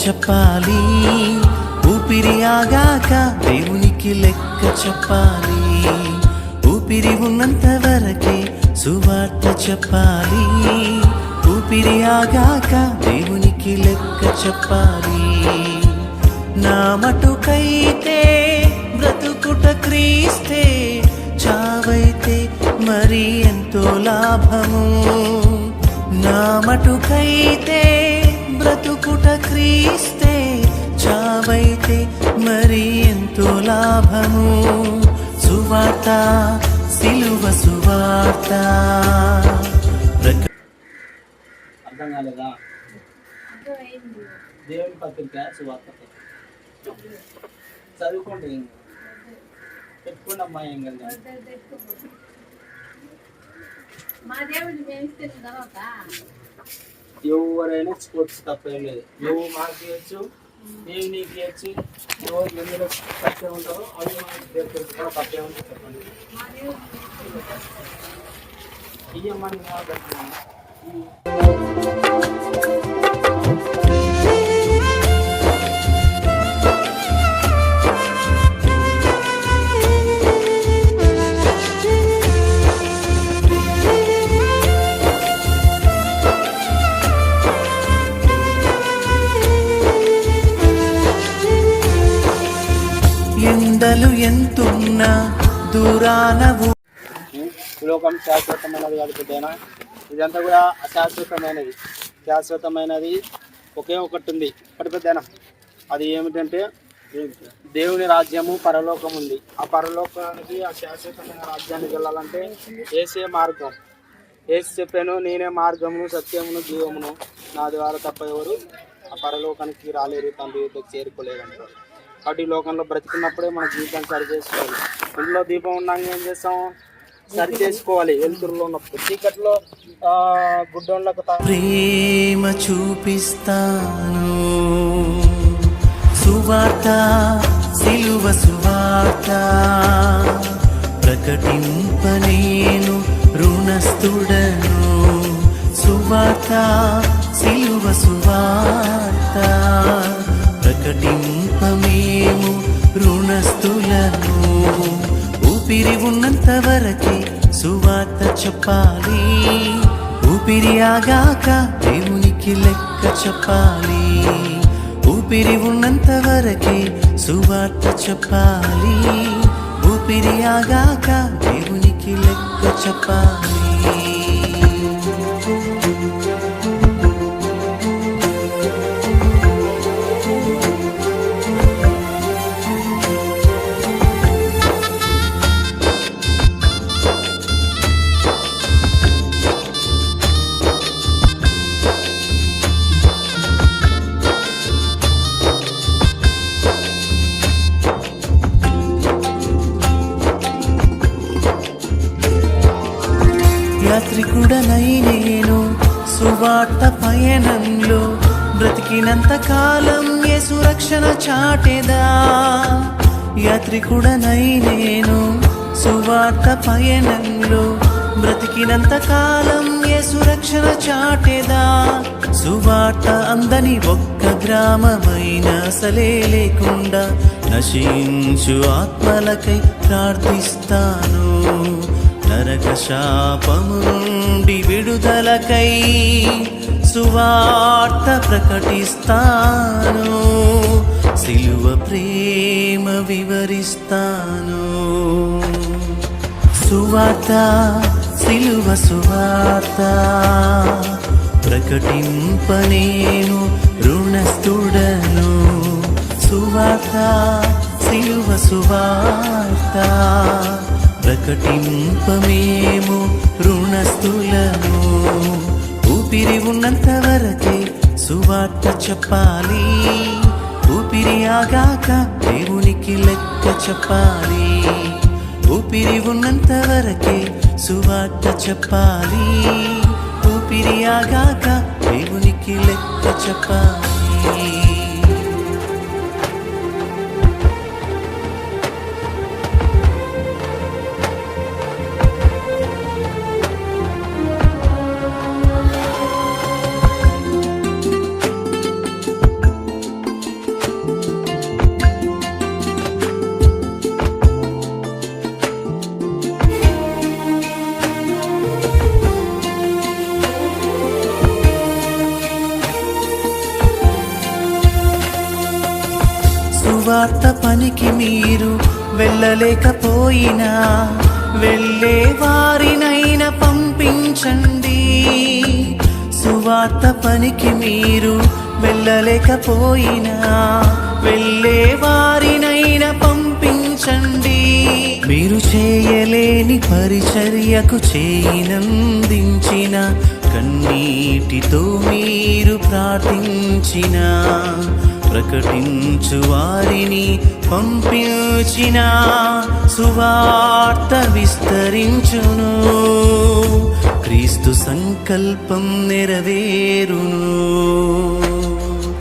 చెప్పాలి. ఊపిరి ఆగాక దేవునికి లెక్క చెప్పాలి. ఊపిరి ఉన్నంత వరకే సువార్త చెప్పాలి. ఊపిరి ఆగాక దేవునికి లెక్క చెప్పాలి. నా మటుకైతే బ్రతుకుట క్రీస్తే, చావైతే మరి ఎంతో లాభము. నా మటుకైతే బ్రతుకుట క్రీస్తే, చావైతే మరి ఎంతో లాభము. సువార్త సిలువ సువార్త. అర్థం కాలేదా? దేవుని పత్రిక సువార్త చదువుకోండి, పెట్టుకోండి అమ్మా. ఏం కదా ఎవరైనా స్పోర్ట్స్ తప్పేం లేదు. నువ్వు మాకు ఇవ్వచ్చు, నేను నీకు ఇవ్వచ్చు. ఎవరు ఎందులో తప్పే ఉంటారో అవి మనకి కూడా తప్పే ఉంటుంది. చెప్పండి ఇయ్యమ్మని ఎండలు ఎంతున్నా దూరానవు. లోకం శాశ్వతమైనది కాదు పెద్దనా, ఇదంతా కూడా అశాశ్వతమైనది. శాశ్వతమైనది ఒకే ఒకటి ఉంది పెద్దనా, అది ఏమిటంటే దేవుని రాజ్యము పరలోకం ఉంది. ఆ పరలోకానికి, ఆ శాశ్వతమైన రాజ్యానికి వెళ్ళాలంటే ఏసే మార్గం. ఏసు చెప్పాను, నేనే మార్గమును సత్యమును జీవమును, నా ద్వారా తప్ప ఎవరు ఆ పరలోకానికి రాలేరు, తండ్రి యుద్ధకు చేరుకోలేరు అంటారు. కాబట్టి ఈ లోకంలో బ్రతికున్నప్పుడే మన జీవితాన్ని సరి చేసుకోవాలి. ఇంట్లో దీపం ఉన్నాక ఏం చేస్తాం? సరి చేసుకోవాలి. వెలుతురులో ఉన్నప్పుడు, చీకట్లో గుడ్డోళ్ళకు ప్రేమ చూపిస్తాను. సువార్త సిలువ సువార్త ప్రకటింప నేను రుణస్థుడను. సువార్త సిలువ సువార్త ప్రకటింప మేము రుణస్థులను. ఊపిరి ఉన్నంత వరకే సువార్త చెప్పాలి. ఊపిరి ఆగాక దేవునికి లెక్క చెప్పాలి. ఊపిరి ఉన్నంత వరకే సువార్త చెప్పాలి. ఊపిరి ఆగాక దేవునికి లెక్క చెప్పాలి. యాత్రికుడనై నేను సువార్త పయనంలో బ్రతికినంత కాలం యేసు రక్షణ చాటెదా. యాత్రికుడనై నేను సువార్త పయనంలో బ్రతికినంత కాలం యేసు రక్షణ చాటెదా. సువార్త అందని ఒక్క గ్రామమైన అసలే లేకుండా నశించు ఆత్మలకై ప్రార్థిస్తాను. నరక శాపము నుండి విడుదలకై సువార్త ప్రకటిస్తాను. సిలువ ప్రేమ వివరిస్తాను. సువార్త సిలువ సువార్త ప్రకటింప నేను రుణస్థుడను. సువార్త సిలువ సువార్త ప్రకటింప మేము రుణస్థులను. ఊపిరి ఉన్నంత వరకే సువార్త చెప్పాలి. ఊపిరి ఆగాక దేవునికి లెక్క చెప్పాలి. ఊపిరి ఉన్నంత వరకే సువార్త చెప్పాలి. ఊపిరి ఆగాక దేవునికి లెక్క చెప్పాలి. పనికి మీరు వెళ్ళలేకపోయినా వెళ్ళే వారినైనా పంపించండి. సువార్త పనికి మీరు వెళ్ళలేకపోయినా వెళ్ళే వారినైనా పంపించండి. మీరు చేయలేని పరిచర్యకు చేయినందించిన, కన్నీటితో మీరు ప్రార్థించిన, ప్రకటించు వారిని పంపించిన, సువార్త విస్తరించును, క్రీస్తు సంకల్పం నెరవేరును.